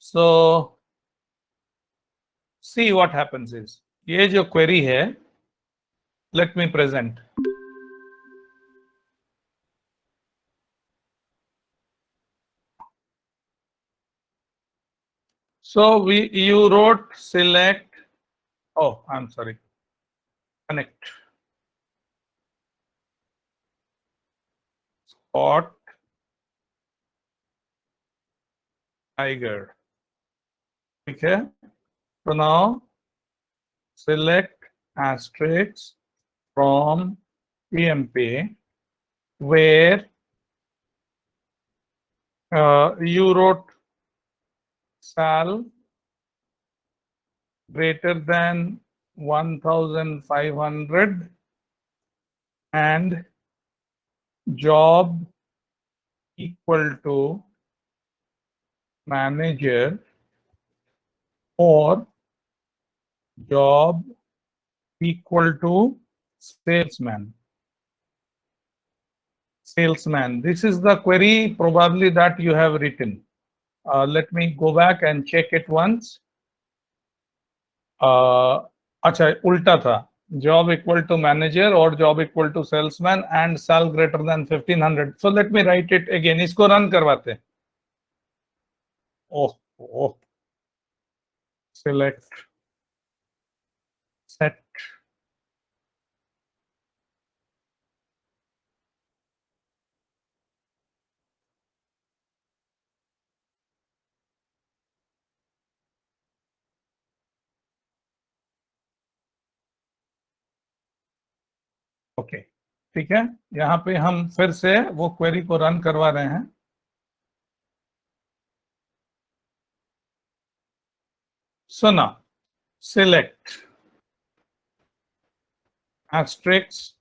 So see what happens is, ये जो query है, let me present. So you wrote select. Oh, I'm sorry. Connect. Spot tiger. Okay. So now select asterisk from PMP where you wrote sal greater than 1,500 and job equal to manager or job equal to salesman. Salesman. This is the query probably that you have written. Let me go back and check it once. अच्छा उल्टा था, job equal to manager or job equal to salesman and sal greater than 1,500. So let me write it again. इसको run करवाते हैं. Oh, select set okay. ठीक है, यहाँ पे हम फिर से वो क्वेरी को रन करवा रहे हैं. So now select asterisk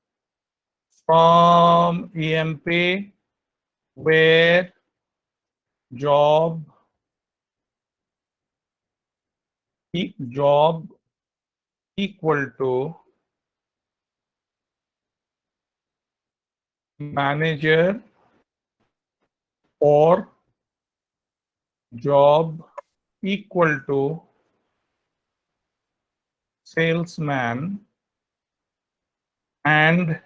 from EMP where job equal to manager or job equal to salesman and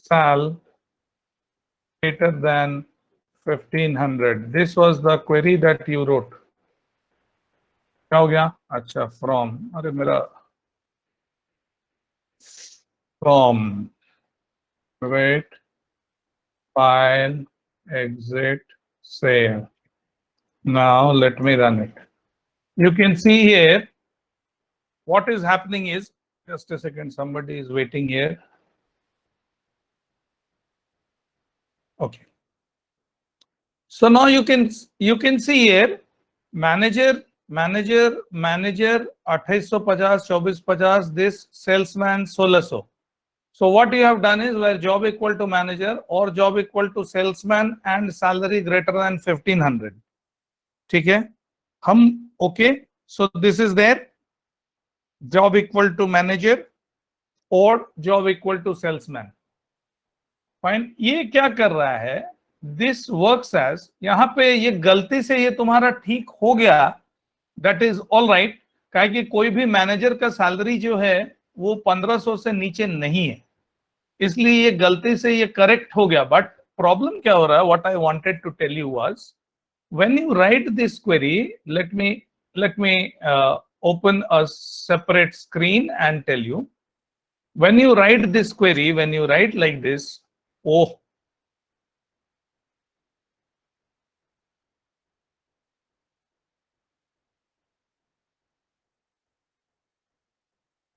sal greater than 1,500. This was the query that you wrote. क्या हो गया? अच्छा, from. अरे मेरा from. Wait. File. Exit. Save. Now let me run it. You can see here what is happening is, just a second, somebody is waiting here. Okay. So now you can see here manager 2850 2450, this salesman 1600. So what you have done is where job equal to manager or job equal to salesman and salary greater than 1,500. ठीक है, हम okay. So this is there, job equal to manager or job equal to salesman. Fine. ये क्या कर रहा है? This works as, यहाँ पे ये गलती से ये तुम्हारा ठीक हो गया, that is all right. काहे कि कोई भी मैनेजर का सैलरी जो है वो 1500 से नीचे नहीं है, इसलिए ये गलती से ये करेक्ट हो गया. बट प्रॉब्लम क्या हो रहा है? What I wanted to tell you was, when you write this query, let me open a separate screen and tell you, when you write this query, when you write like this, oh,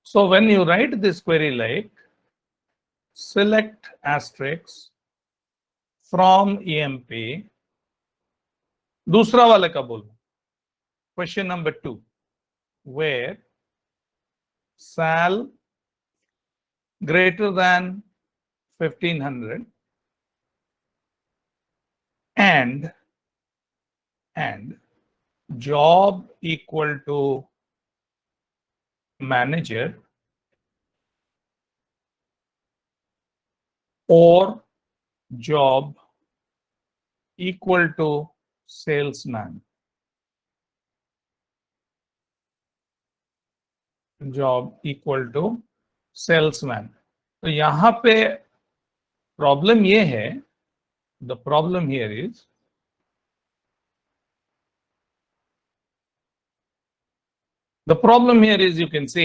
so when you write this query like select asterisk from EMP, दूसरा वाले का बोलो, question number 2, where sal greater than 1,500 and job equal to manager or job equal to salesman, job equal to salesman. तो यहां पे problem ये है, the problem here is, the problem here is, you can say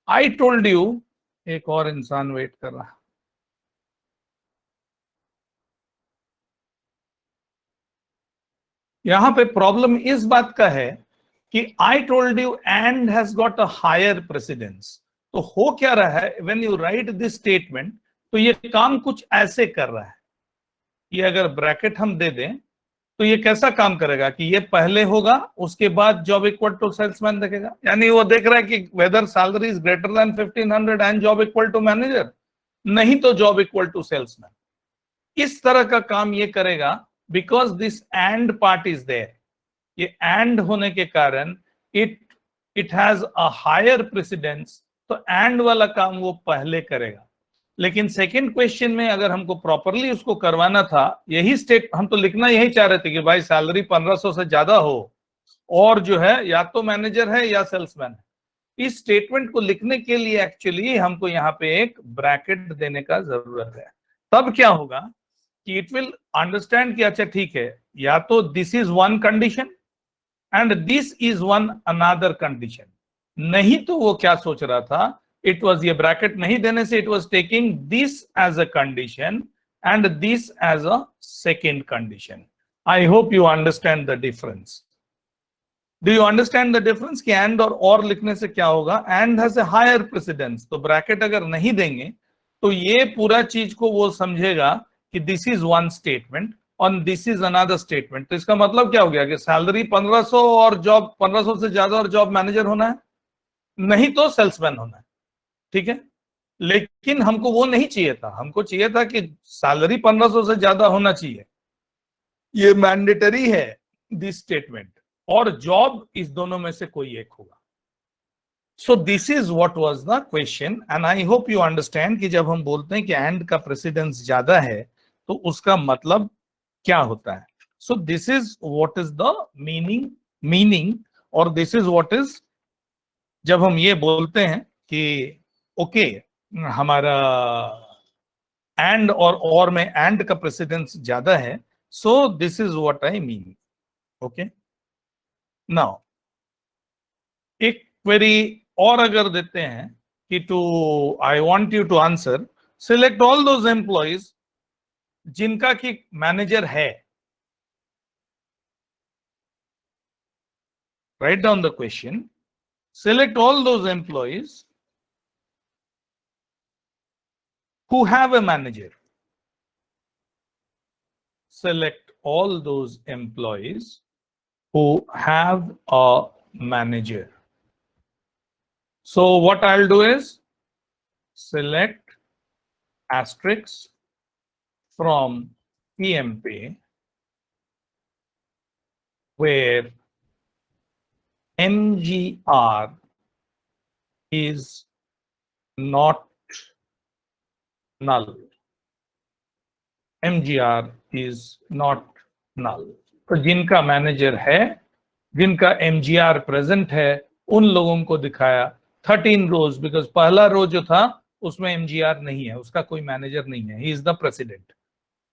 I told you, एक और इंसान wait कर रहा है। यहां पे प्रॉब्लम इस बात का है कि I told you and has got a higher precedence. तो हो क्या रहा है, when you write this statement, तो ये काम कुछ ऐसे कर रहा है। ये अगर ब्रैकेट हम दे दें तो ये कैसा काम करेगा कि ये पहले होगा, उसके बाद जॉब इक्वल टू सेल्समैन देखेगा। यानी वो देख रहा है कि whether salary is greater than 1500 and job equal to manager, नहीं तो जॉब इक्वल टू सेल्समैन। इस तरह का काम ये करेगा, because this and part is there. ये एंड होने के कारण it it has a higher precedence, तो एंड वाला काम वो पहले करेगा। लेकिन सेकंड क्वेश्चन में अगर हमको प्रॉपरली उसको करवाना था, यही स्टेट हम तो लिखना यही चाह रहे थे कि भाई सैलरी 1500 से ज्यादा हो और जो है या तो मैनेजर है या सेल्समैन है। इस स्टेटमेंट को लिखने के लिए एक्चुअली हमको यहाँ पे एक ब्रैकेट देने का जरूरत है। तब क्या होगा कि इट विल अंडरस्टैंड कि अच्छा ठीक है, या तो this is one condition and this is one another condition. नहीं तो वो क्या सोच रहा था, इट वॉज, ये ब्रैकेट नहीं देने से it was taking this as a condition and this as a second condition. I hope you understand the difference. Do you understand the difference कि एंड और लिखने से क्या होगा, and has a higher precedence. तो ब्रैकेट अगर नहीं देंगे तो ये पूरा चीज को वो समझेगा कि दिस इज वन स्टेटमेंट और दिस इज अनदर स्टेटमेंट। तो इसका मतलब क्या हो गया कि सैलरी 1500 और जॉब 1500 से ज्यादा और जॉब मैनेजर होना है, नहीं तो सेल्समैन होना है। ठीक है, लेकिन हमको वो नहीं चाहिए था, हमको चाहिए था कि सैलरी 1500 से ज्यादा होना चाहिए, ये मैंडेटरी है दिस स्टेटमेंट, और जॉब इस दोनों में से कोई एक होगा। सो this is what was the question and I hope you understand कि जब हम बोलते हैं कि एंड का प्रेसिडेंस ज्यादा है तो उसका मतलब क्या होता है। So this is what is the meaning और दिस इज व्हाट इज, जब हम ये बोलते हैं कि ओके हमारा एंड और में एंड का प्रेसिडेंस ज्यादा है, so this is what I mean. Okay, now एक क्वेरी और अगर देते हैं कि two, I want you to answer, select all those employees जिनका कि मैनेजर है। Write down the question, select all those employees who have a manager. Select all those employees who have a manager. So what I'll do is select asterisk from PMP where MGR is not null. MGR is not null. तो जिनका manager है, जिनका MGR present है, उन लोगों को दिखाया 13 रोज, because पहला रो जो था उसमें एमजीआर नहीं है, उसका कोई मैनेजर नहीं है, he is the president.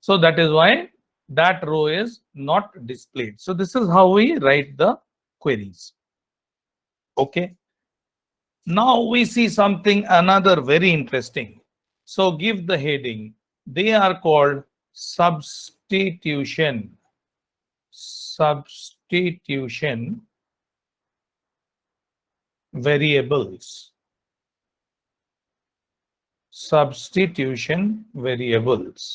So that is why that row is not displayed. So this is how we write the queries. Okay, now we see something another very interesting. So give the heading, they are called substitution variables. Substitution variables.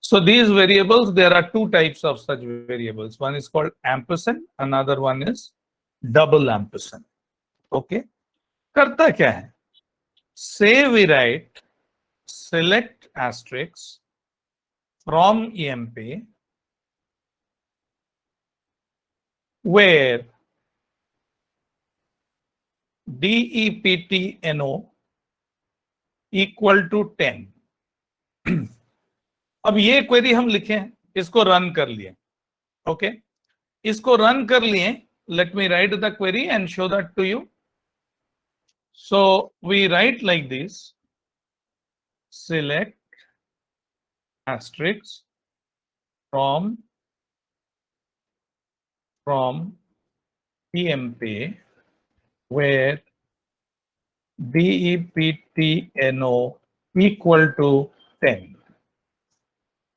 So these variables, there are two types of such variables. One is called ampersand, another one is double ampersand. Okay, करता क्या है, say we write select asterisk from EMP where DEPTNO equal to 10. अब ये query हम लिखें, इसको run कर लिए, ओके इसको रन कर लिए. Let me write the query and show that to you. So we write like this, select asterisk from PMP where DEPTNO equal to 10.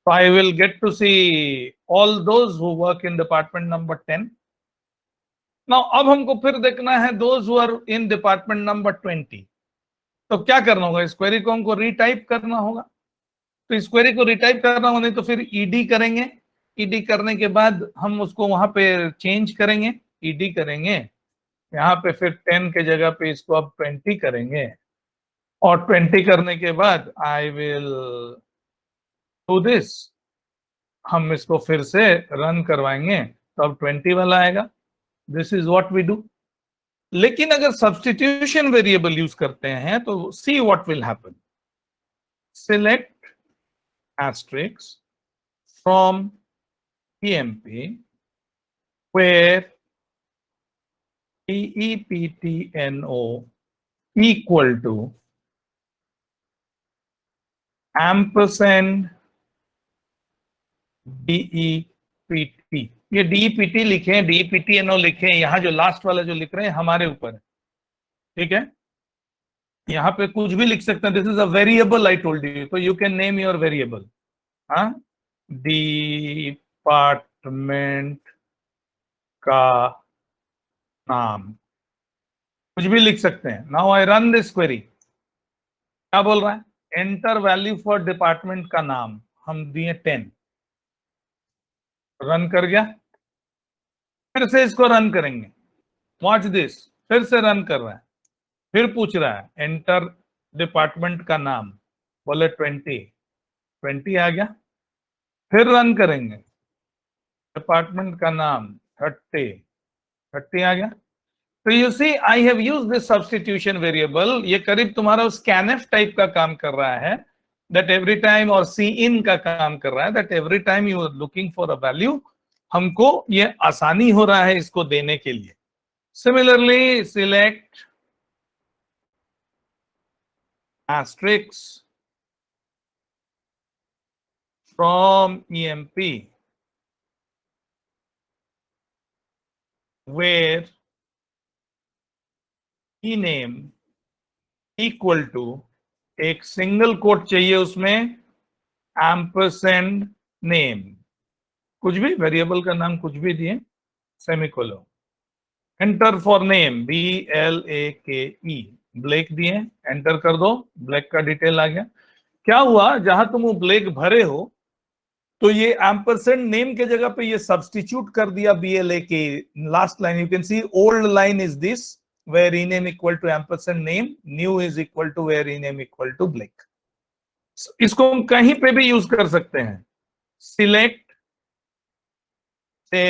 So I will get to see all those who work in department number 10. Now अब हमको फिर देखना है those who are in department number 20. तो क्या करना होगा, इस क्वेरी को हमको रीटाइप करना होगा. तो इस क्वेरी को रीटाइप करना होगा, नहीं तो फिर ईडी करेंगे. ईडी करने के बाद हम उसको वहां पे चेंज करेंगे, ईडी करेंगे यहाँ पे, फिर 10 के जगह पे इसको अब 20 करेंगे. और 20 करने के बाद आई विल डू दिस, हम इसको फिर से रन करवाएंगे तो अब 20 वाला आएगा. This is what we do. लेकिन अगर सब्स्टिट्यूशन वेरिएबल यूज करते हैं तो see what will happen. Select asterisk from PMP where DEPTNO equal to ampersand DEPT. ये DEPT लिखे, DEPTNO लिखे, यहाँ जो लास्ट वाला जो लिख रहे हैं हमारे ऊपर है, ठीक है. यहाँ पे कुछ भी लिख सकते हैं. This is a variable I told you, तो you can name your variable. हाँ, डिपार्टमेंट का नाम कुछ भी लिख सकते हैं. Now I run this query. क्या बोल रहा है, एंटर वैल्यू फॉर डिपार्टमेंट का नाम, हम दिए 10. रन कर गया. फिर से इसको रन करेंगे. वॉच दिस, फिर से रन कर रहा है. फिर पूछ रहा है एंटर डिपार्टमेंट का नाम, बोले 20 आ गया. फिर रन करेंगे, डिपार्टमेंट का नाम 30 आ गया. तो you see I have used this substitution variable. ये करीब तुम्हारा scanf टाइप का काम कर रहा है, दैट एवरी टाइम, और सी इन का काम कर रहा है, that every time you are looking for a value, हमको ये आसानी हो रहा है इसको देने के लिए. Similarly select asterisk from EMP where key name equal to, एक सिंगल कोट चाहिए उसमें, ampersand name, कुछ भी वेरिएबल का नाम कुछ भी दिए, semicolon. Enter for name BLAKE, black दिए, एंटर कर दो, ब्लैक का डिटेल आ गया. क्या हुआ, जहां तुम वो ब्लैक भरे हो तो ये एम्परसेंड नेम के जगह पे ये सब्स्टिट्यूट कर दिया BLAK. Last line you can C, old line is this where rename equal to ampersand name, new is equal to where rename equal to blank. इसको हम कहीं पे भी यूज कर सकते हैं. सिलेक्ट से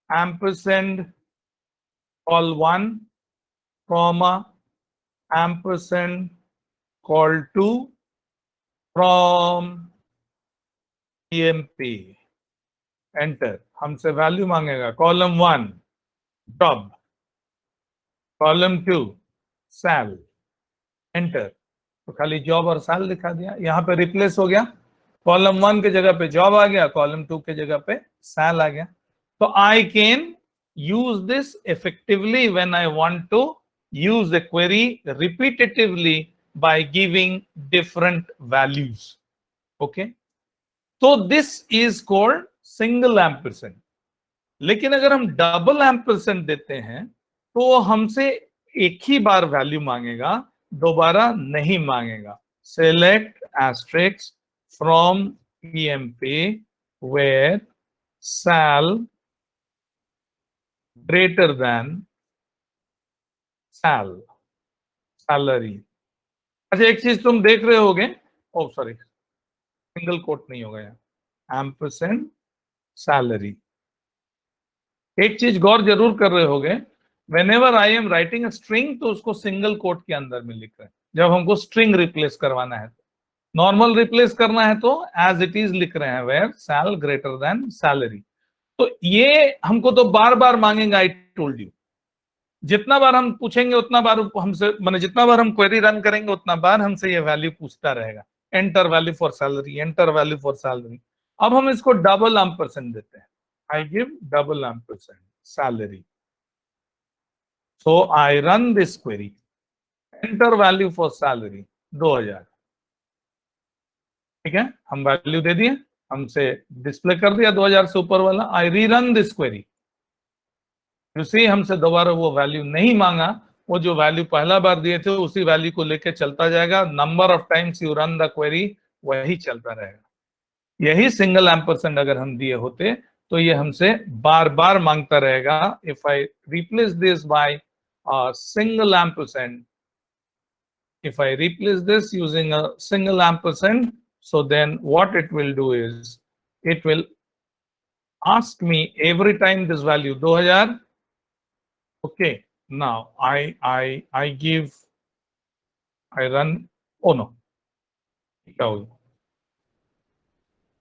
ampersand call 1 comma ampersand call 2 from PMP. Enter. हमसे वैल्यू मांगेगा, column 1 job, column 2 sal. Enter. तो खाली जॉब और सैल दिखा दिया. यहाँ पे रिप्लेस हो गया, कॉलम 1 के जगह पे जॉब आ गया, कॉलम 2 के जगह पे सैल आ गया. तो I can use this effectively when I want to use the query repetitively by giving different values. Okay, so this is called single ampersand. लेकिन अगर हम डबल एम्परसेंड देते हैं तो हमसे एक ही बार वैल्यू मांगेगा, दोबारा नहीं मांगेगा. Select asterisk from PMP where sal greater than sal, salary. अच्छा, एक चीज तुम देख रहे होगे, ओ सॉरी, सिंगल कोट नहीं होगा यहाँ, एम्परसेंड सैलरी. एक चीज गौर जरूर कर रहे होगे, whenever I am writing a string तो उसको सिंगल कोट के अंदर में लिख रहे हैं, जब हमको स्ट्रिंग रिप्लेस करवाना है. नॉर्मल रिप्लेस करना है तो एज इट इज लिख रहे हैं, where sal greater than salary. तो ये हमको तो बार बार मांगेंगे, आई टोल्ड यू। जितना बार हम पूछेंगे उतना बार हमसे, माने जितना बार हम क्वेरी रन करेंगे उतना बार हमसे ये वैल्यू पूछता रहेगा। Enter value for salary, enter value for salary. अब हम इसको डबल एम्परसेंड देते हैं। I give double ampersand salary, so I run this query. Enter value for salary 2000। ठीक है, हम वैल्यू दे दिए, हमसे डिस्प्ले कर दिया 2000 से ऊपर वाला। आई rerun this query, you see हमसे दोबारा वो वैल्यू नहीं मांगा, वो जो वैल्यू पहला बार दिए थे उसी वैल्यू को लेके चलता जाएगा। Number of times you run the query वही चलता रहेगा। यही सिंगल एम्परसेंड अगर हम दिए होते तो ये हमसे बार बार मांगता रहेगा। If I replace this by single ampersand, if I replace this using a single ampersand, so then what it will do is it will ask me every time this value 2000. Okay, now I give, I run, oh no,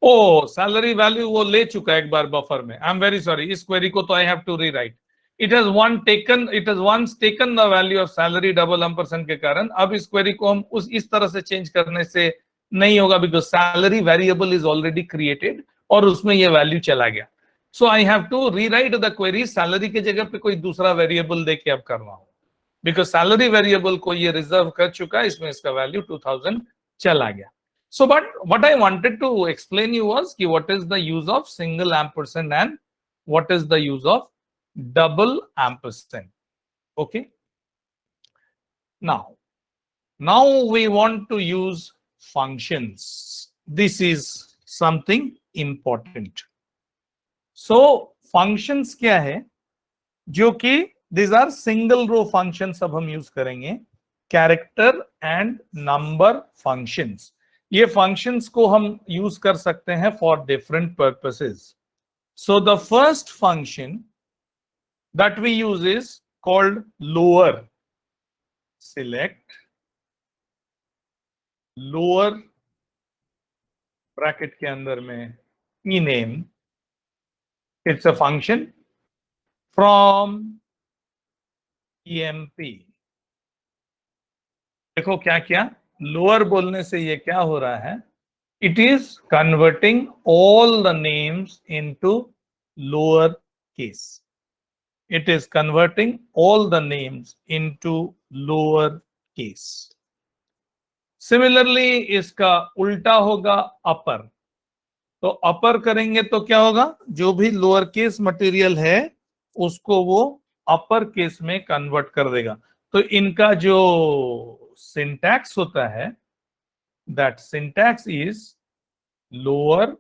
oh salary value वो ले चुका है एक बार buffer में। I am very sorry, इस query को तो I have to rewrite. It has once taken the value of salary double ampersand के कारण। अब इस क्वेरी को हम इस तरह से चेंज करने से नहीं होगा, because salary variable is already created और उसमें ये वैल्यू चला गया। So I have to rewrite the query, salary की जगह पे कोई दूसरा वेरिएबल देके अब करना हो, बिकॉज सैलरी वेरिएबल को ये रिजर्व कर चुका है, इसमें इसका वैल्यू 2000 चला गया। So, but what I wanted to explain you was कि what is the use of single ampersand and what is the use of double ampersand. Okay. Now we want to use functions. This is something important. So functions क्या है, जो कि these are single row functions अब हम use करेंगे, character and number functions। ये functions को हम यूज कर सकते हैं for different purposes. So the first function that we use is called lower. Select lower bracket के अंदर में E name, it's a function from EMP. देखो क्या क्या लोअर बोलने से ये क्या हो रहा है, it is converting all the names into lower case. It is converting all the names into lower case. Similarly, इसका उल्टा होगा अपर। तो अपर करेंगे तो क्या होगा, जो भी लोअर केस मटेरियल है उसको वो अपर केस में कन्वर्ट कर देगा। तो इनका जो सिंटैक्स होता है, that syntax is lower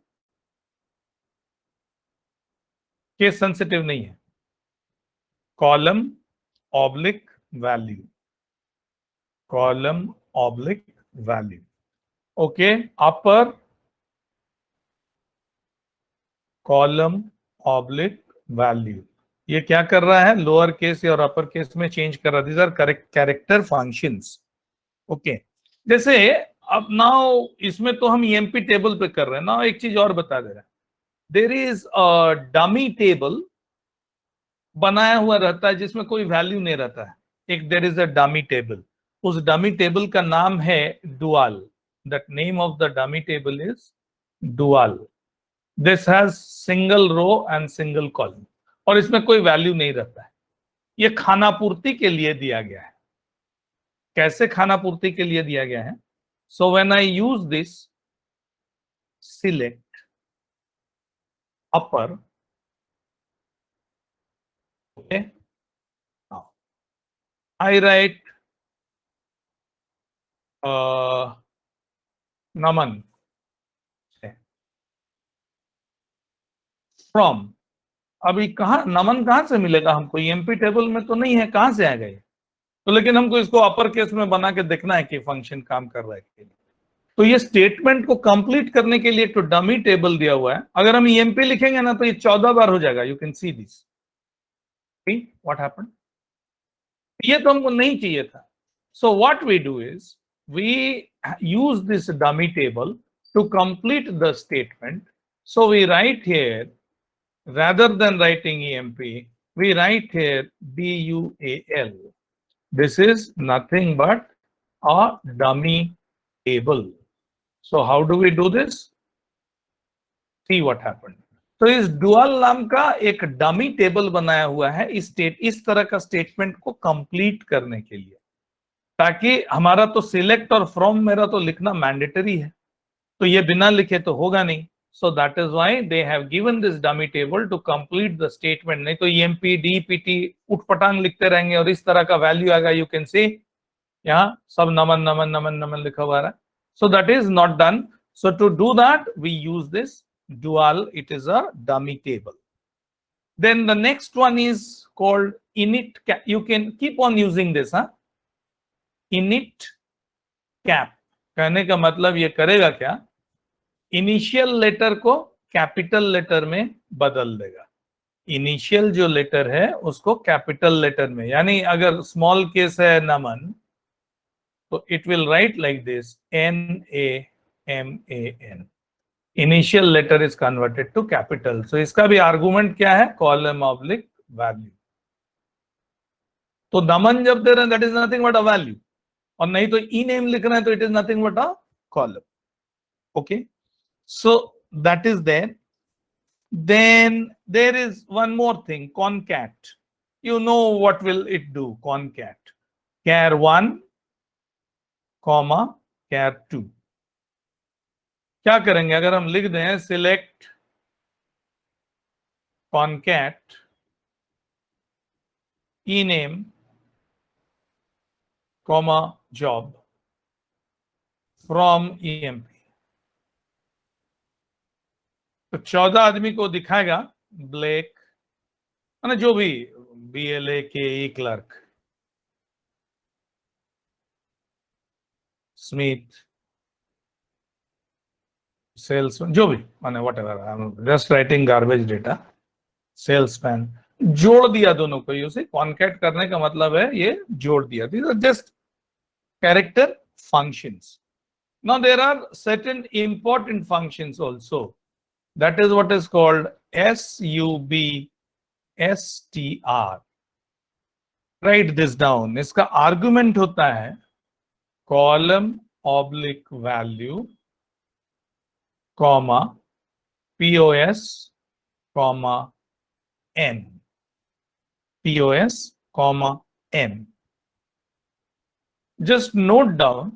case sensitive नहीं है, column oblique value, column oblique value. Okay, upper column oblique value. ये क्या कर रहा है, लोअर केस और अपर केस में चेंज कर रहा है। These are character functions. Okay, जैसे अब नाउ इसमें तो हम ईएमपी टेबल पे कर रहे हैं ना। एक चीज और बता दे रहा है, there is a dummy table बनाया हुआ रहता है जिसमें कोई वैल्यू नहीं रहता है। एक there is a dummy table, उस डमी टेबल का नाम है dual. That name of the dummy table is dual. This has single row and single column, और इसमें कोई वैल्यू नहीं रहता है। ये खानापूर्ति के लिए दिया गया है। कैसे खानापूर्ति के लिए दिया गया है, so when I use this select upper, okay, now I write Naman from. अभी कहा नमन कहां से मिलेगा हमको, ईएमपी टेबल में तो नहीं है, कहां से आ गए। तो लेकिन हमको इसको अपर केस में बना के देखना है कि फंक्शन काम कर रहा है। तो ये स्टेटमेंट को कंप्लीट करने के लिए एक तो डमी टेबल दिया हुआ है। अगर हम ईएमपी लिखेंगे ना तो ये 14 बार हो जाएगा। You can see this, what happened. ये तो हमको नहीं चाहिए था। So what we do is we use this dummy table to complete the statement. So we write here, rather than writing EMP, we write here DUAL. This is nothing but a dummy table. So how do we do this? See what happened. तो इस dual नाम का एक dummy table बनाया हुआ है इस तरह का स्टेटमेंट को कंप्लीट करने के लिए, ताकि हमारा तो सिलेक्ट और फ्रॉम मेरा तो लिखना मैंडेटरी है, तो ये बिना लिखे तो होगा नहीं. So that is why they have given this dummy table to complete the statement. नहीं तो EMP, DPT उठपटांग लिखते रहेंगे और इस तरह का वैल्यू आएगा. You can see यहाँ सब नमन नमन नमन नमन लिखा हुआ है. So that is not done. So to do that we use this dual. It is a dummy table. Then the next one is called init cap. You can keep on using this, huh? Init cap. कहने का मतलब ये करेगा क्या? Initial letter को capital letter में बदल देगा. इनिशियल जो लेटर है उसको कैपिटल लेटर में, यानी अगर स्मॉल केस है नमन, तो it will write like this NAMAN. Initial letter is converted to capital. So इसका भी आर्गुमेंट क्या है? Column oblique value. तो नमन जब दे रहे हैं that is nothing but a value, और नहीं तो ई नेम लिख रहे हैं तो it is nothing but a column. Okay, so that is there. Then there is one more thing, concat. You know what will it do? Concat char 1 comma char 2. क्या करेंगे? अगर हम लिख दें select concat ename comma job from EMP, तो 14 आदमी को दिखाएगा. ब्लैक माने जो भी BLA KE clerk, Smith, salesman, जो भी माने what ever, I am just writing garbage data. Salesman जोड़ दिया दोनों को. यूसी कॉन्कैट करने का मतलब है ये जोड़ दिया. These are just character functions. Now there are certain important functions also. That is what is called SUBSTR. Write this down. इसका आर्गुमेंट होता है column oblique value comma POS comma N. POS comma N. Just note down.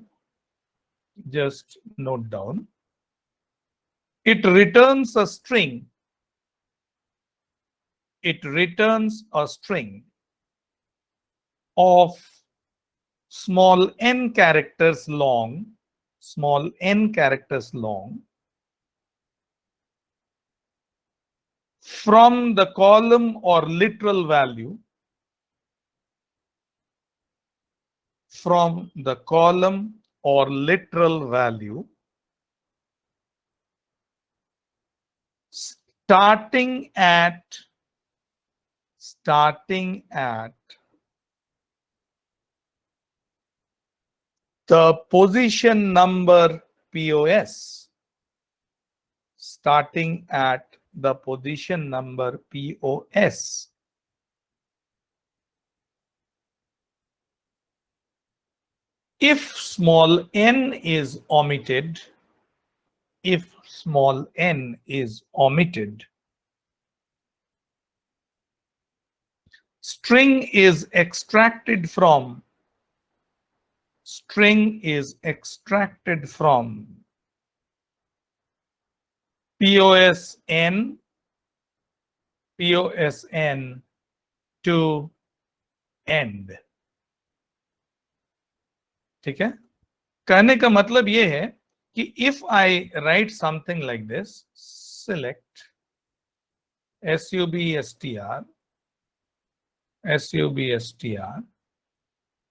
It returns a string. It returns a string of small n characters long. Small n characters long. From the column or literal value, from the column or literal value, starting at the position number POS. Starting at the position number POS. If small n is omitted, string is extracted from POSN to end. ठीक है? कहने का मतलब ये है कि if I write something like this, select SUBSTR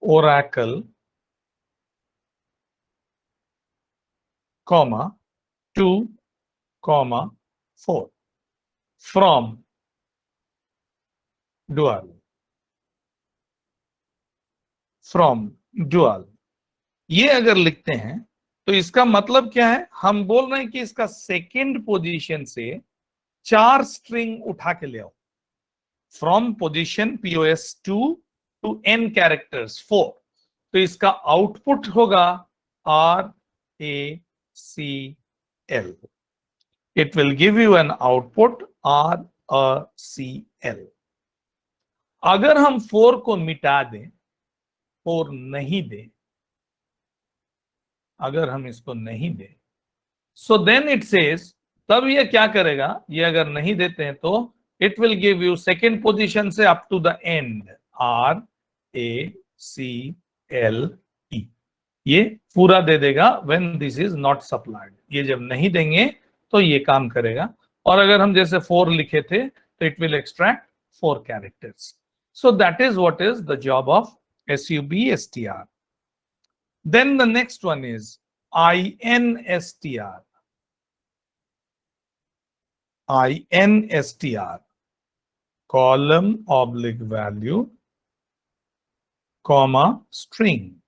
Oracle comma 2 comma 4 from dual. ये अगर लिखते हैं तो इसका मतलब क्या है, हम बोल रहे हैं कि इसका सेकेंड पोजीशन से 4 स्ट्रिंग उठा के ले आओ, from position POS2 to n characters 4। तो इसका आउटपुट होगा RACL। It will give you an output RACL। अगर हम 4 को मिटा दें, 4 नहीं दें, अगर हम इसको नहीं दें, सो देन इट सेज, तब ये क्या करेगा, ये अगर नहीं देते हैं तो it will give you second position से up to the end RACL। ये पूरा दे देगा when this is not supplied. ये जब नहीं देंगे तो ये काम करेगा। और अगर हम जैसे 4 लिखे थे तो it will extract 4 characters. So that is what is the job of SUBSTR। Then the next one is INSTR. INSTR, column oblique value, comma string.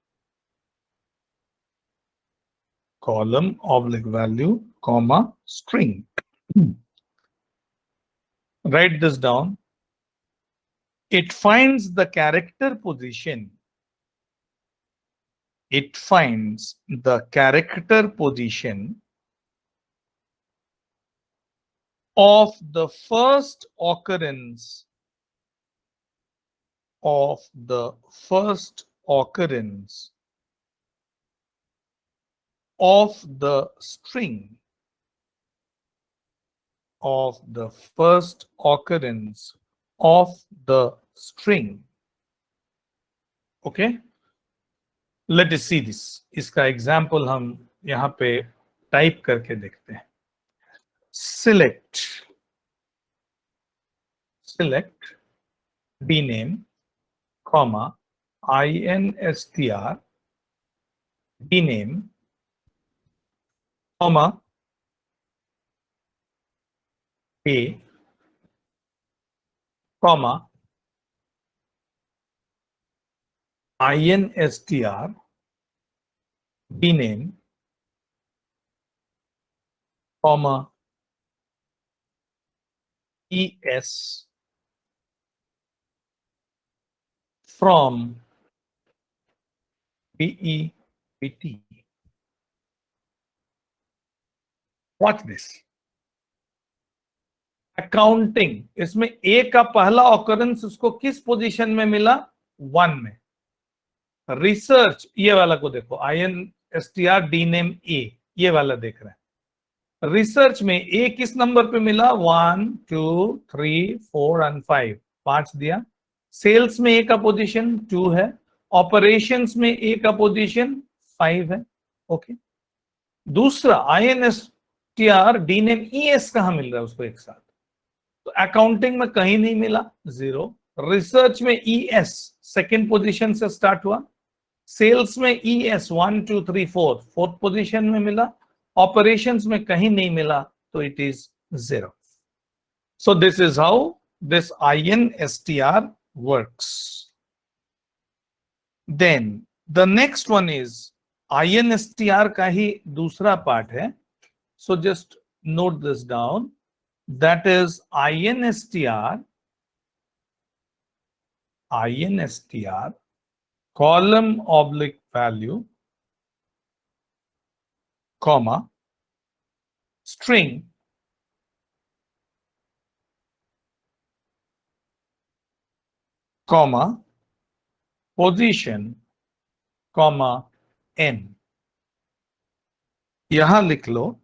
Column oblique value, comma string. Write this down. It finds the character position. It finds the character position of the first occurrence of the first occurrence of the string, of the first occurrence of the string. Okay, let us see this. इसका example हम यहां पे type करके देखते हैं। select dname comma INSTR dname comma a comma INSTR dname comma ES from BEBT. Watch this. Accounting, इसमें ए का पहला ऑकरेंस उसको किस पोजीशन में मिला, 1 में। रिसर्च, ये वाला को देखो, INSTR डीनेम ए, ये वाला देख रहे हैं। रिसर्च में ए किस नंबर पे मिला, 1 2 3 4 एंड 5, 5 दिया। सेल्स में ए का पोजीशन 2 है। ऑपरेशंस में ए का पोजीशन 5 है। ओके, दूसरा INSTR डीनेम ES कहां मिल रहा है उसको एक साथ, तो अकाउंटिंग में कहीं नहीं मिला, 0। रिसर्च में ES सेकेंड पोजीशन से स्टार्ट हुआ। सेल्स में ES 1 2 3 4 फोर्थ पोजीशन में मिला। ऑपरेशंस में कहीं नहीं मिला, तो it is 0। So this is how this INSTR works. Then the next one is INSTR का ही दूसरा पार्ट है। So just note this down, that is INSTR column oblique value comma string comma position comma n। यहां लिख लो,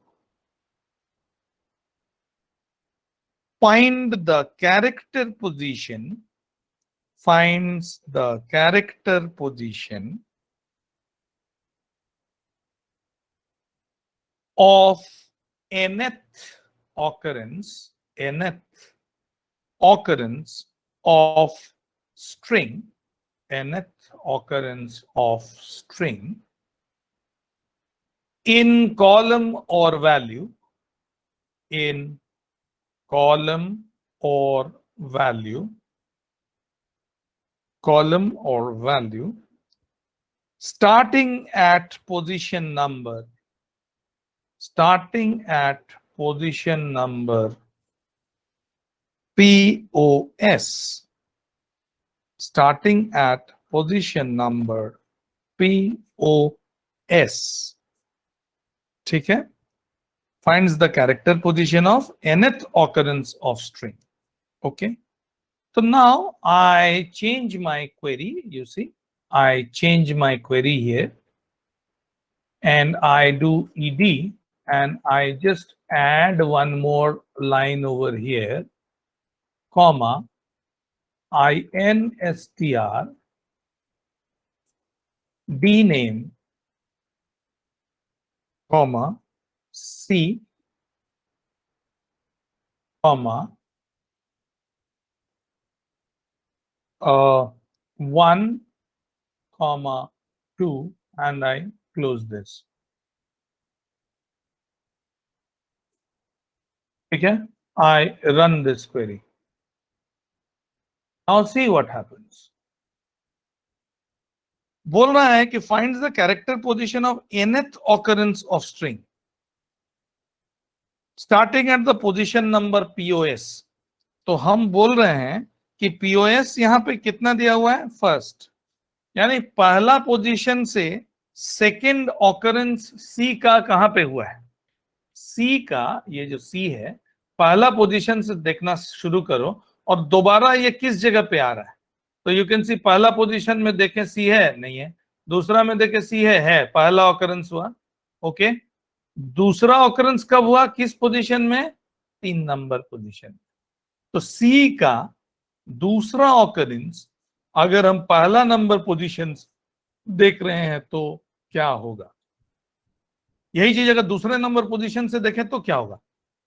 find the character position, finds the character position of nth occurrence of string, nth occurrence of string in column or value, in column or value, starting at position number starting at position number POS, starting at position number POS, ठीक है, finds the character position of nth occurrence of string. Okay, so now I change my query. You see, I change my query here and I do ed and I just add one more line over here, comma, instr dname, comma, c, comma, 1, comma, 2, and I close this. Okay, I run this query. Now see what happens. बोल रहा है कि finds the character position of nth occurrence of string starting at the position number POS. तो हम बोल रहे हैं कि POS यहां पे कितना दिया हुआ है, फर्स्ट, यानी पहला पोजीशन से सेकंड ऑकरेंस C का कहां पे हुआ है, C का, ये जो C है, पहला पोजीशन से देखना शुरू करो और दोबारा ये किस जगह पे आ रहा है. तो यू कैन सी पहला पोजीशन में देखें C है, नहीं है. दूसरा में देखें C है, पहला ऑकरेंस हुआ. ओके, दूसरा ऑकरेंस कब हुआ, किस पोजीशन में, 3 नंबर पोजीशन. तो C का दूसरा ऑकरेंस अगर हम पहला नंबर पोजीशन देख रहे हैं तो क्या होगा. यही चीज अगर दूसरे नंबर पोजीशन से देखें तो क्या होगा,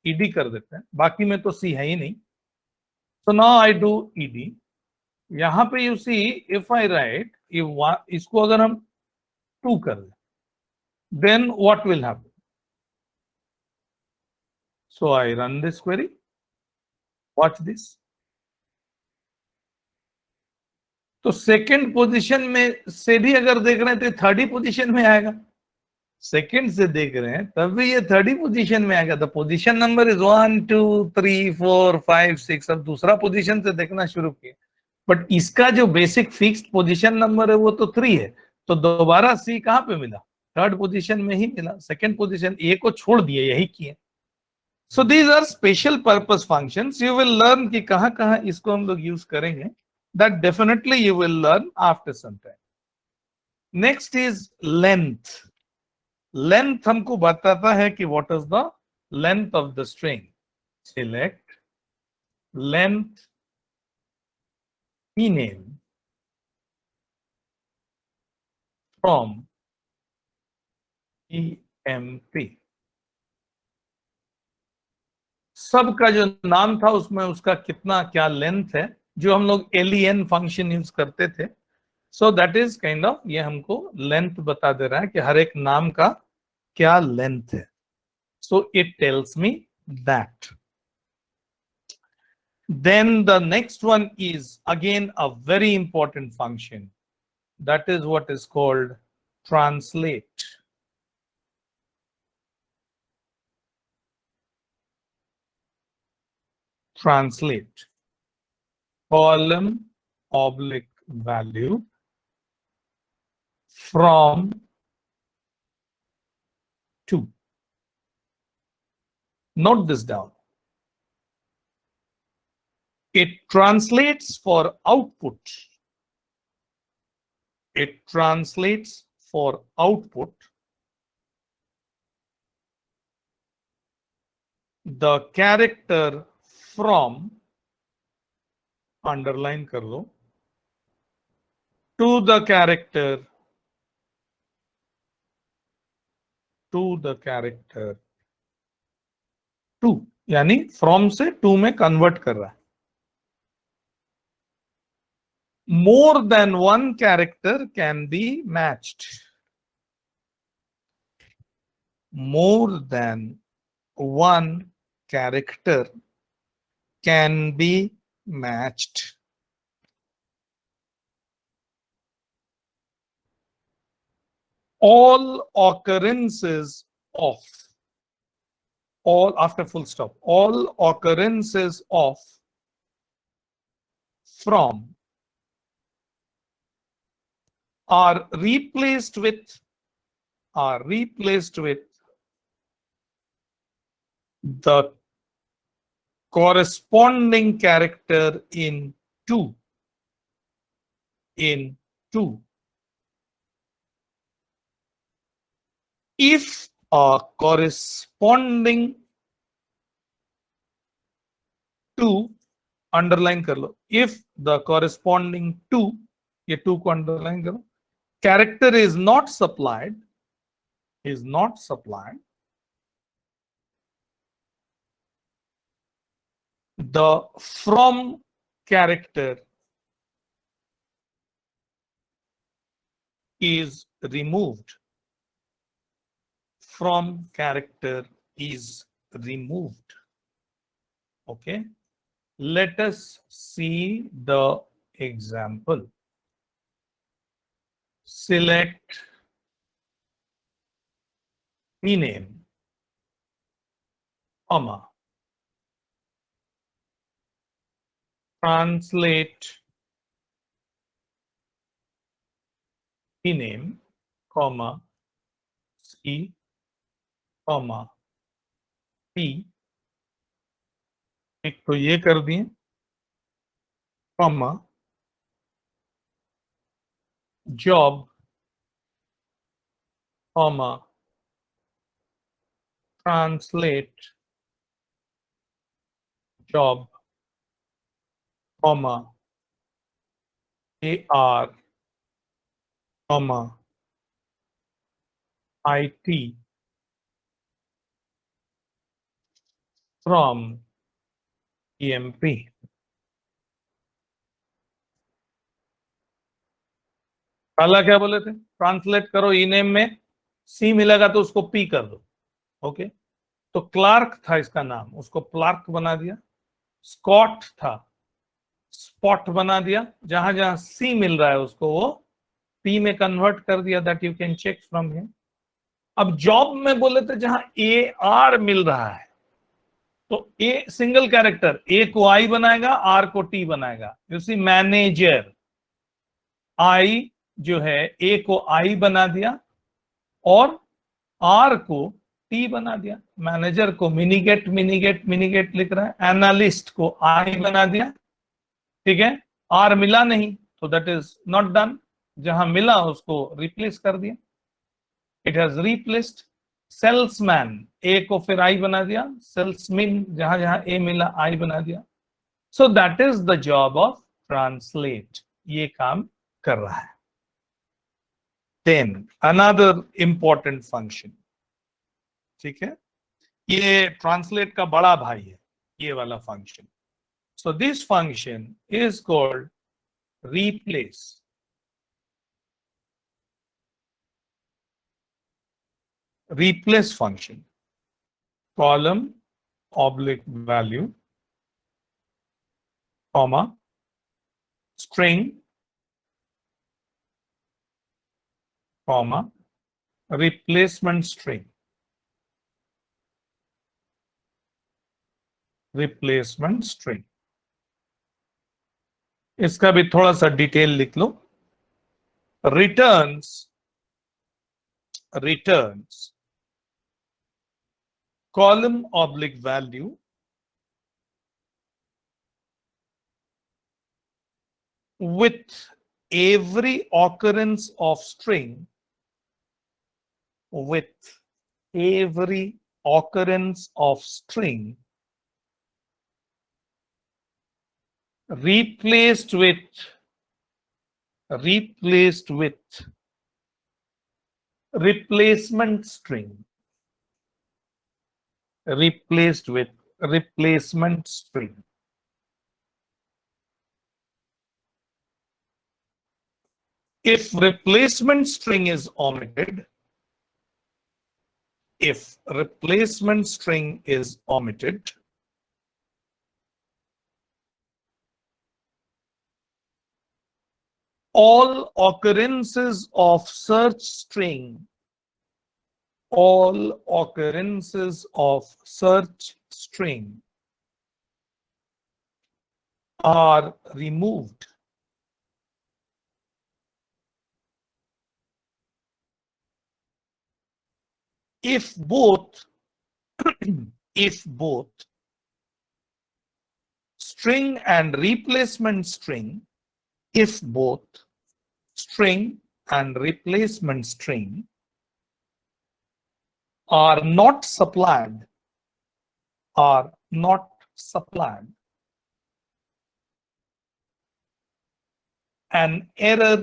ईडी कर देते हैं, बाकी में तो सी है ही नहीं. तो नाउ आई डू ईडी. यहां पे you see, if I write, इसको अगर हम 2 कर दें, then what will happen. So I run this query, watch this. तो सेकंड पोजीशन में से भी अगर देख रहे हैं तो थर्ड ही पोजीशन में आएगा. सेकंड से देख रहे हैं तब भी ये थर्ड ही पोजीशन में आएगा. तो पोजीशन नंबर इज 1 2 3 4 5 6. अब दूसरा पोजीशन से देखना शुरू किए, बट इसका जो बेसिक फिक्स्ड पोजीशन नंबर है वो तो 3 है. तो दोबारा सी कहां पे मिला, थर्ड पोजीशन में ही मिला. सेकंड पोजीशन ए को छोड़ दिए, यही किए. So these are special purpose functions. You will learn कि कहां कहां इसको हम लोग यूज करेंगे. That definitely you will learn after some time. Next is length. Length हमको बताता है कि what is the length of the string. Select length ename from emp. सबका जो नाम था उसमें उसका कितना क्या लेंथ है, जो हम लोग len फंक्शन यूज करते थे. सो दैट इज काइंड ऑफ, ये हमको लेंथ बता दे रहा है कि हर एक नाम का क्या लेंथ है. So it tells me that. Then the next one is again a very important function. That is what is called translate. Translate. Column oblique value from 2. Note this down. It translates for output. It translates for output the character from, underline कर लो, to the character 2, यानी from से 2 में convert कर रहा है. More than one character can be matched. More than one character can be matched. All occurrences of all after full stop, all occurrences of from are replaced with the corresponding character in to. If a corresponding to, underline कर लो, if the corresponding to, ये to को underline करो, character is not supplied, the from character is removed. From character is removed. Okay. Let us see the example. Select name, comma, translate name, comma, C, comma, P, एक तो ये कर दिए, comma, job, comma, translate job, comma, AR, comma, IT from EMP. पहला क्या बोले थे, translate करो ई नेम में, सी मिलेगा तो उसको पी कर दो. ओके, तो क्लार्क था इसका नाम, उसको क्लार्क बना दिया. स्कॉट था, स्पॉट बना दिया. जहां जहां सी मिल रहा है उसको वो पी में कन्वर्ट कर दिया. That you can check from here. अब जॉब में बोले थे जहां ए आर मिल रहा है, तो ए सिंगल कैरेक्टर, ए को आई बनाएगा, आर को टी बनाएगा. यू सी मैनेजर, आई जो है ए को आई बना दिया और आर को टी बना दिया. मैनेजर को मिनीगेट लिख रहा है. एनालिस्ट को आई बना दिया. ठीक है, आर मिला नहीं तो दैट इज नॉट डन. जहां मिला उसको रिप्लेस कर दिया. It has replaced. सेल्समैन, ए को फिर आई बना दिया. सेल्समैन, जहां जहां ए मिला आई बना दिया. So that is the job of translate. ये काम कर रहा है. Then another important function. ठीक है, ये ट्रांसलेट का बड़ा भाई है, ये वाला function. So this function is called replace. Replace function. Column oblique value, comma, string, comma, replacement string. Replacement string. इसका भी थोड़ा सा डिटेल लिख लो. returns column oblique value with every occurrence of string, with every occurrence of string replaced with replacement string. Replaced with replacement string. If replacement string is omitted, all occurrences of search string all occurrences of search string are removed if both if both string and replacement string if both string and replacement string are not supplied an error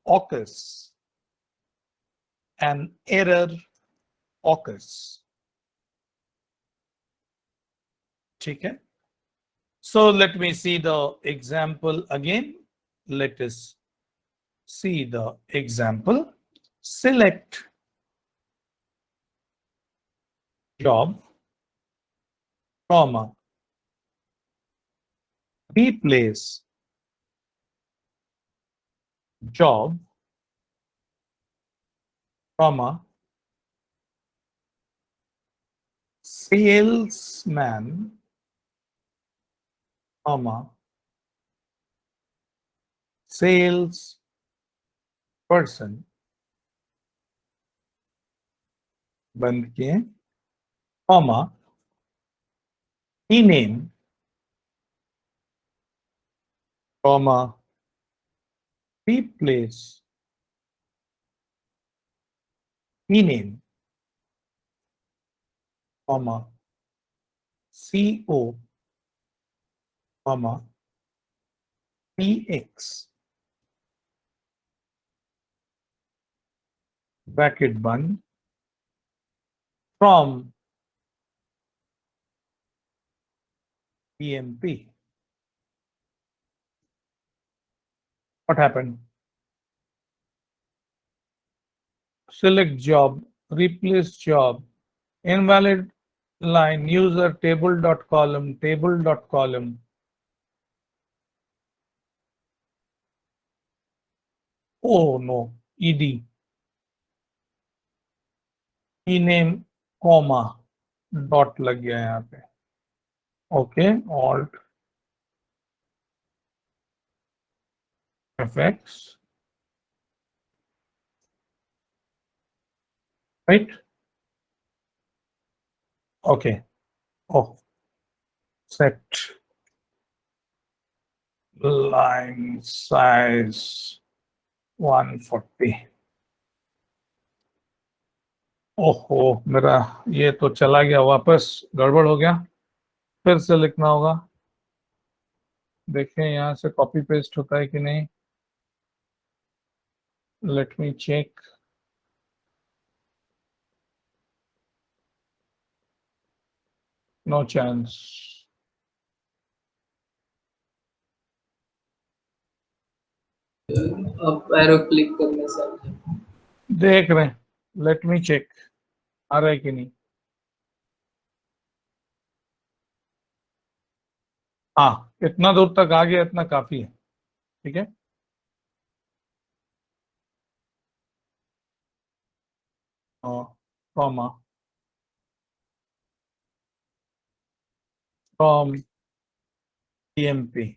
occurs ठीक है. So let me see the example again. Let us see the example. Select job, comma, replace job, comma, salesman, comma, sales person, बंद किए, comma, e-name, comma, replace e-name, comma, CO, comma, PX, bracket बंद, from PMP. What happened? Select job, replace job, invalid line, user table.column. Oh no, ed, e-name, comma, dot लग गया यहाँ पे. Okay, alt FX, right? Okay. Oh, set line size 140. ओहो, मेरा ये तो चला गया वापस, गड़बड़ हो गया, फिर से लिखना होगा. देखें यहाँ से कॉपी पेस्ट होता है कि नहीं. Let me check. No chance. अब एरो क्लिक करने से देख रहे हैं. लेट मी चेक आ रहा है कि नहीं. हाँ, इतना दूर तक आ गया, इतना काफी है. ठीक है. Comma from PMP.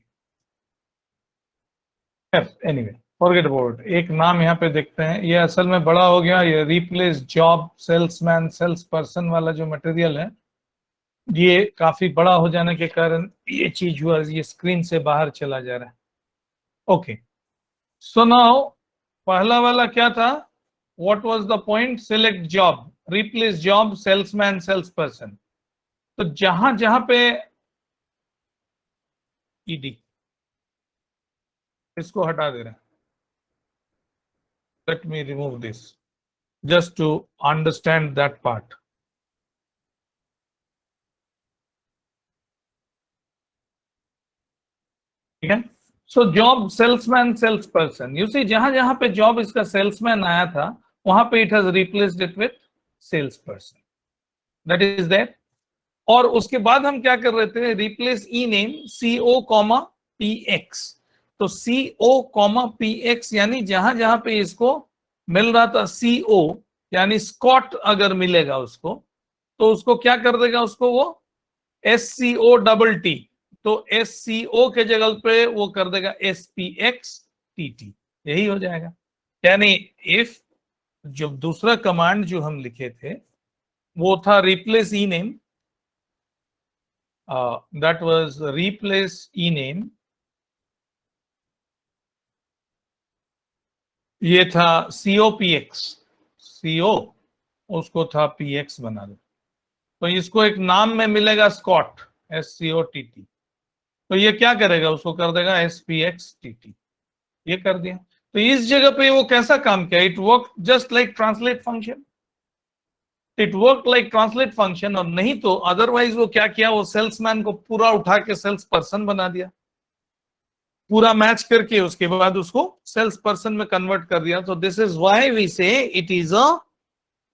Anyway, forget about. एक नाम यहाँ पे देखते हैं, ये असल में बड़ा हो गया. ये replace job, salesman, sales person वाला जो मटेरियल है, ये काफी बड़ा हो जाने के कारण ये चीज हुआ, ये स्क्रीन से बाहर चला जा रहा है. ओके, सो नाउ पहला वाला क्या था? What was the point? Select job, replace job, salesman, sales person. तो जहां जहां पे ईडी, इसको हटा दे रहे हैं. Let me remove this just to understand that part. ठीक है. So job, salesman, sales person. You see, जहां जहां पे जॉब इसका सेल्समैन आया था, वहां पे it has replaced it with sales person. That is that. और उसके बाद हम क्या कर रहे थे? Replace ename, CO, PX. तो CO, PX यानी जहां जहां पे इसको मिल रहा था CO, यानी स्कॉट अगर मिलेगा उसको, तो उसको क्या कर देगा, उसको वो SCOTT, तो SCO के जगह पे वो कर देगा SPXTT, यही हो जाएगा। यानी इफ जब दूसरा कमांड जो हम लिखे थे वो था replace E name, that was replace E name, ये था COPX, CO उसको था PX बना दो, तो इसको एक नाम में मिलेगा स्कॉट, SCOTT, तो ये क्या करेगा, उसको कर देगा SPXTT, ये कर दिया। तो इस जगह पे वो कैसा काम किया, it work just like translate function, it work like translate function, और नहीं तो अदरवाइज वो क्या किया, वो सेल्समैन को पूरा उठा के सेल्स पर्सन बना दिया, पूरा मैच करके उसके बाद उसको सेल्स पर्सन में कन्वर्ट कर दिया। तो दिस इज व्हाई वी से it is a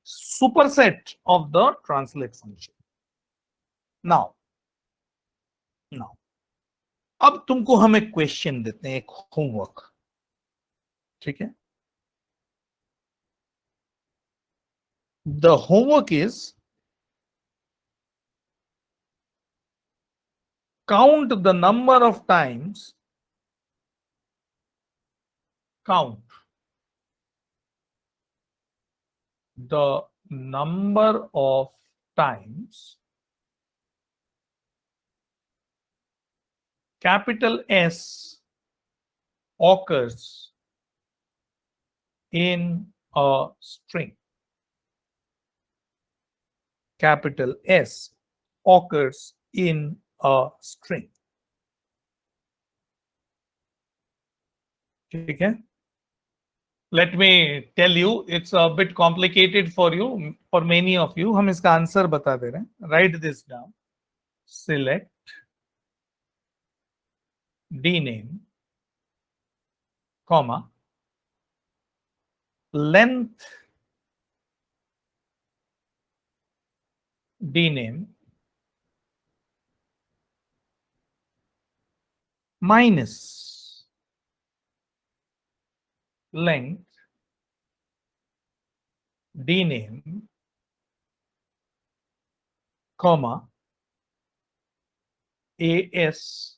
superset of the translate function. Now, now, अब तुमको हम एक क्वेश्चन देते हैं, एक होमवर्क, ठीक है। The homework is count the number of times, count the number of times capital S occurs in a string. Capital S occurs in a string. ठीक है। Let me tell you, it's a bit complicated for you, for many of you. हम इसका answer बता दे रहे हैं। Write this down. Select dname, comma, length dname minus length dname, comma, as,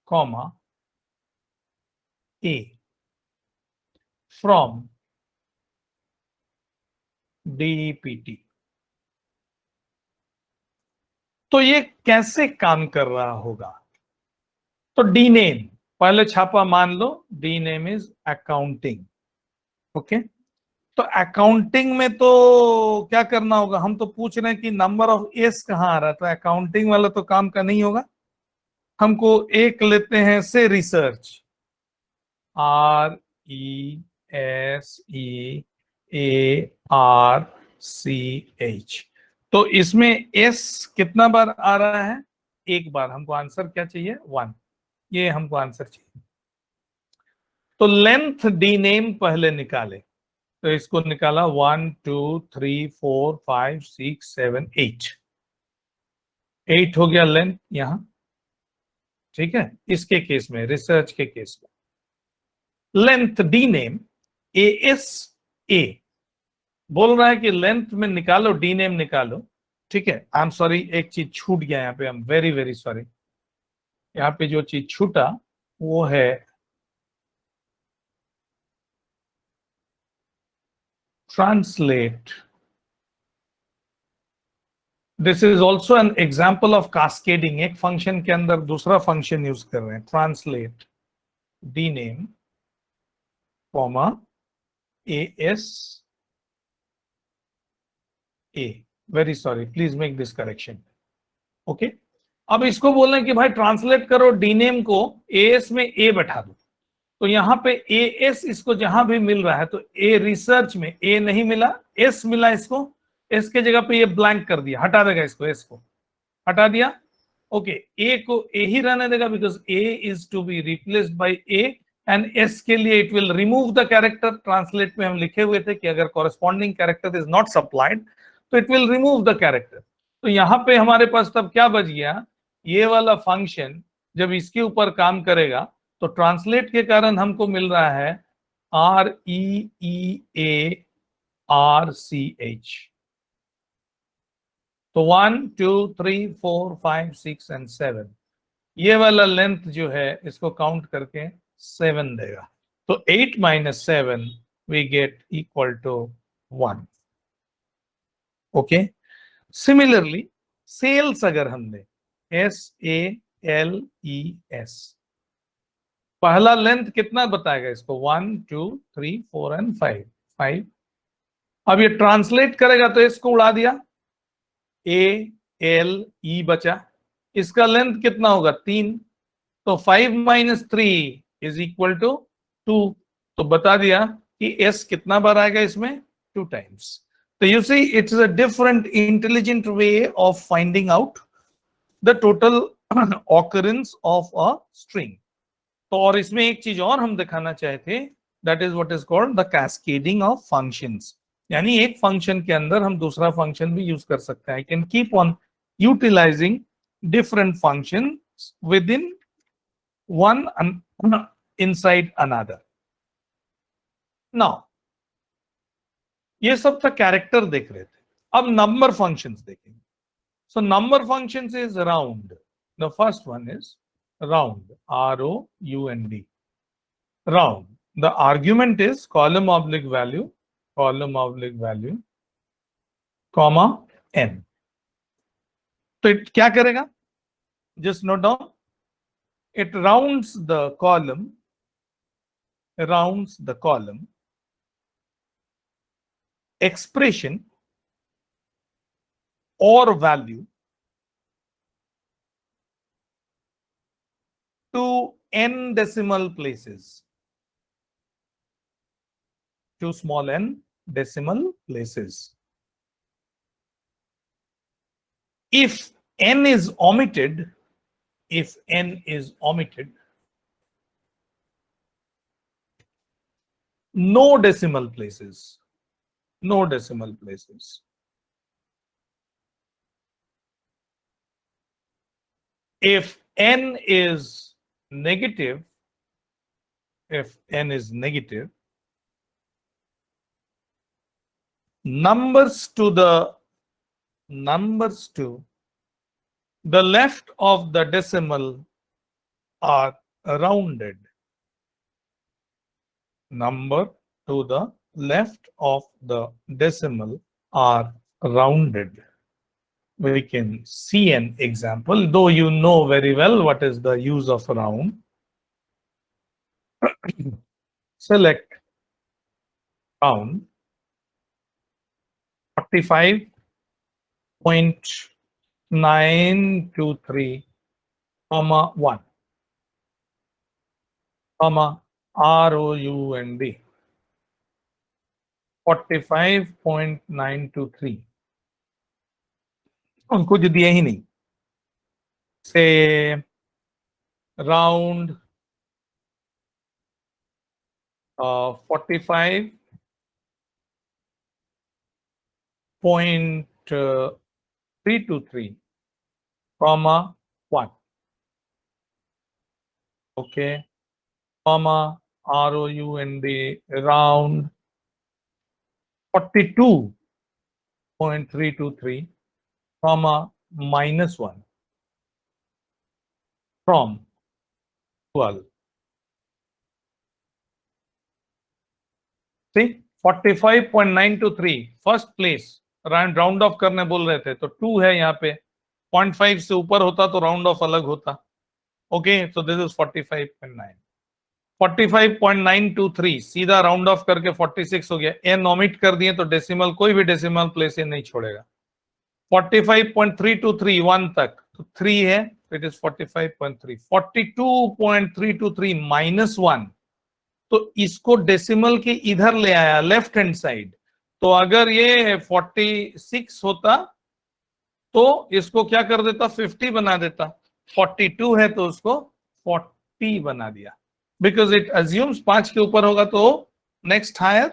comma, a from DEPT. तो ये कैसे काम कर रहा होगा, तो डी नेम पहले छापा मान लो, D name is accounting, okay. तो अकाउंटिंग में तो क्या करना होगा, हम तो पूछ रहे हैं कि नंबर ऑफ एस कहाँ आ रहा है, तो अकाउंटिंग वाला तो काम का नहीं होगा। हमको एक लेते हैं से रिसर्च, RESEARCH, तो इसमें एस कितना बार आ रहा है, एक बार। हमको आंसर क्या चाहिए, 1, ये हमको आंसर चाहिए। तो लेंथ डी नेम पहले निकाले, तो इसको निकाला 1 2 3 4 5 6 7 8, 8 हो गया लेंथ यहां, ठीक है। इसके केस में, रिसर्च के केस में लेंथ डी नेम ASA बोल रहा है कि लेंथ में निकालो, डी नेम निकालो, ठीक है। आई एम सॉरी, एक चीज छूट गया यहाँ पे, आई एम वेरी वेरी सॉरी। यहाँ पे जो चीज छूटा वो है translate. This is also an example of cascading, एक फंक्शन के अंदर दूसरा फंक्शन यूज कर रहे हैं। Translate D name, comma, ASA, very sorry, please make this correction, okay. अब इसको बोल रहे हैं कि भाई ट्रांसलेट करो डी नेम को AS में A बैठा दो, तो यहाँ पे AS इसको जहां भी मिल रहा है, तो A रिसर्च में A नहीं मिला, S मिला इसको, S के जगह पे ये ब्लैंक कर दिया, हटा देगा इसको, S को हटा दिया, ओके। A को A ही रहने देगा, because A is to be replaced by A, and S के लिए it will remove the character. Translate में हम लिखे हुए थे कि अगर corresponding character is not supplied तो it will remove the character. तो यहाँ पे हमारे पास तब क्या बच गया, ये वाला फंक्शन जब इसके ऊपर काम करेगा, तो ट्रांसलेट के कारण हमको मिल रहा है RCH. तो 1 2 3 4 5 6 एंड 7, ये वाला लेंथ जो है इसको काउंट करके 7 देगा। तो 8 minus 7 we get equal to 1. Okay. Similarly sales अगर हम दें SALES, पहला लेंथ कितना बताएगा इसको 1 2 3 4 एंड 5। अब ये ट्रांसलेट करेगा तो इसको उड़ा दिया, ALE बचा, इसका लेंथ कितना होगा 3, तो 5 minus 3 इज इक्वल टू 2। तो बता दिया कि S कितना बार आएगा इसमें 2 times। So you see, it's a different intelligent way of finding out the total occurrence of a string. तो और इसमें एक चीज और हम दिखाना चाहते, that is what is called the cascading of functions। यानी एक फंक्शन के अंदर हम दूसरा फंक्शन भी यूज कर सकते हैं। I can keep on utilizing different functions within one inside another। Now ये सब था कैरेक्टर देख रहे थे, अब नंबर फंक्शंस देखेंगे। So number functions is round. The first one is round, ROUND, round. The argument is column oblique value comma n। तो it क्या करेगा, just note down, it rounds the column expression or value to n decimal places, to small n decimal places. If n is omitted, no decimal places. If n is negative, numbers to the left of the decimal are rounded. Number to the left of the decimal are rounded. We can see an example, though you know very well what is the use of round. Select round 45.923, 1, ROUND 45.923। उनको जो दिया ही नहीं, से round 45.323, 1, okay, ROUND round 42.323, -1 from 12। See, 45.923 first place, round of करने बोल रहे थे तो 2 है यहाँ पे, 0.5 से ऊपर होता तो राउंड ऑफ अलग होता। ओके, सो दिस इज 45.9, 45.923 सीधा राउंड ऑफ करके 46 हो गया। एन ओमिट कर दिए तो डेसिमल, कोई भी डेसिमल प्लेस ये नहीं छोड़ेगा। 45.323 1 तक तो 3 है, इट इज 45.3। 42.323 -1, तो इसको डेसिमल के इधर ले आया लेफ्ट हैंड साइड। तो अगर ये 46 होता तो इसको क्या कर देता, 50 बना देता। 42 है तो उसको 40 बना दिया, बिकॉज इट अज्यूम्स 5 के ऊपर होगा तो नेक्स्ट हायर,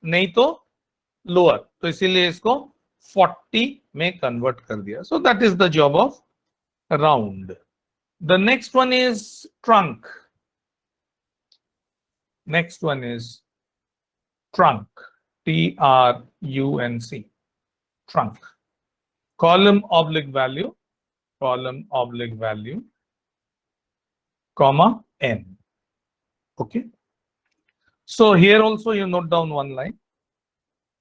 नहीं तो लोअर, तो इसीलिए इसको 40 में कन्वर्ट कर दिया। So that is the job of round. The next one is trunk. TRUNC, trunk. Column oblique value, comma N. Okay. So here also you note down one line.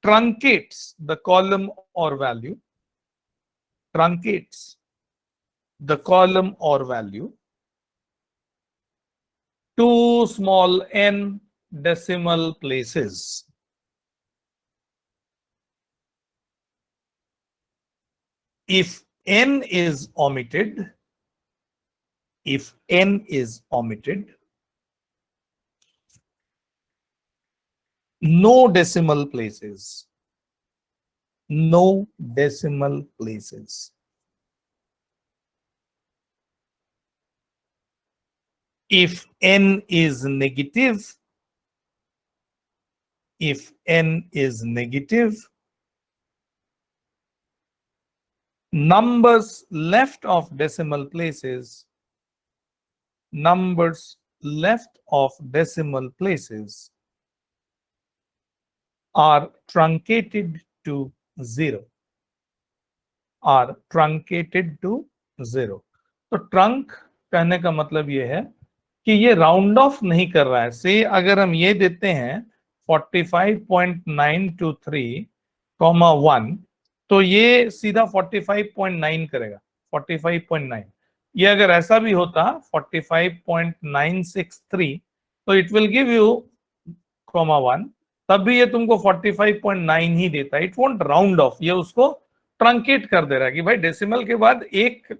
Truncates the column or value. Truncates the column or value to small n decimal places. If n is omitted, no decimal places. No decimal places. If n is negative, numbers left of decimal places, are truncated to 0. तो trunk कहने का मतलब ये है कि ये round of नहीं कर रहा है। से अगर हम ये देते हैं 45.923, 1, तो ये सीधा 45.9 करेगा, 45.9। ये अगर ऐसा भी होता 45.963, तो इट विल गिव यू 1, तब भी ये तुमको 45.9 ही देता है। इट वोंट राउंड ऑफ, ये उसको ट्रंकेट कर दे रहा है कि भाई डेसिमल के बाद एक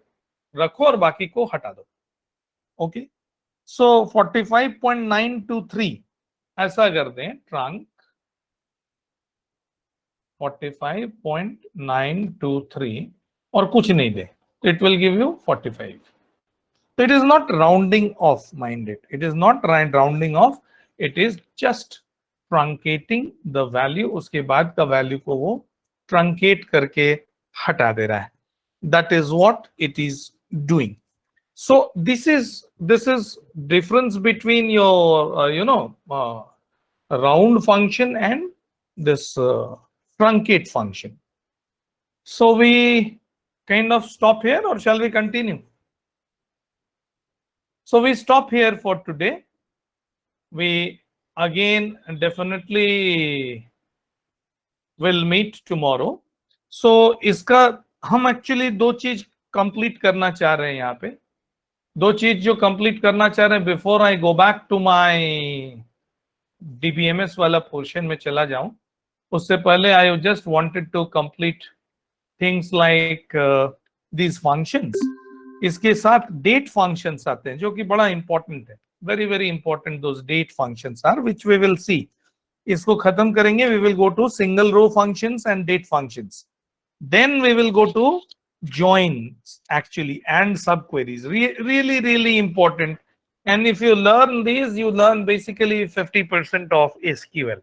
रखो और बाकी को हटा दो। ओके, सो 45.923 ऐसा कर दें, ट्रंक 45.923 और कुछ नहीं दे, it will give you 45। So it is not rounding off, mind it. It is not rounding off. It is just truncating the value. उसके बाद का value को वो truncate करके हटा दे रहा है। That is what it is doing. So this is difference between your round function and this truncate function. So we kind of stop here, or shall we continue? So we stop here for today. We again definitely will meet tomorrow. So इसका हम actually दो चीज complete करना चाह रहे हैं यहाँ पे। दो चीज जो कंप्लीट करना चाह रहे हैं, before I go back to my DBMS वाला पोर्शन में चला जाऊं, उससे पहले I just wanted to complete things like these functions. इसके साथ डेट फंक्शंस आते हैं जो कि बड़ा इंपॉर्टेंट है, very very important those date functions are, which we will see. इसको खत्म करेंगे, we will go to single row functions and date functions, then we will go to joins actually and subqueries. Really important. And if you learn these, you learn basically 50% of SQL.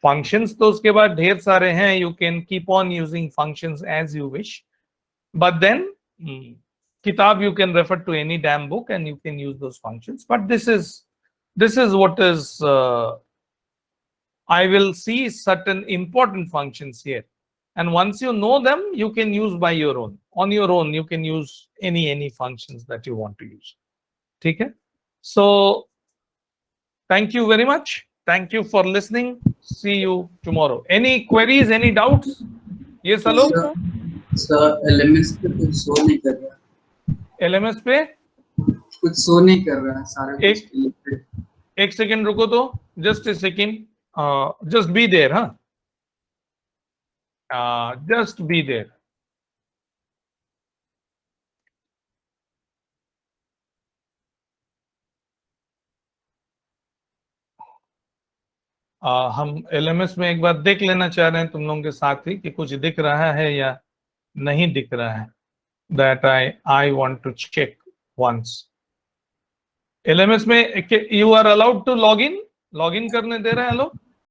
Functions तो उसके बाद ढेर सारे हैं, you can keep on using functions as you wish, but then kitab you can refer to any damn book and you can use those functions. But this is what is I will see certain important functions here, and once you know them, you can use by your own. On your own, you can use any functions that you want to use. ठीक है? So thank you very much. Thank you for listening. See you tomorrow. Any queries? Any doubts? Yes, hello. Sir LMS पे कुछ show नहीं कर रहा। LMS पे कुछ show नहीं कर रहा है सारे। एक सेकेंड रुको तो, just a second. Just be there, huh? Just be there. हम LMS में एक बार देख लेना चाह रहे हैं तुम लोगों के साथ ही कि कुछ दिख रहा है या नहीं दिख रहा है। That I want to check once. LMS में you are allowed to log in करने दे रहे हैं लोग?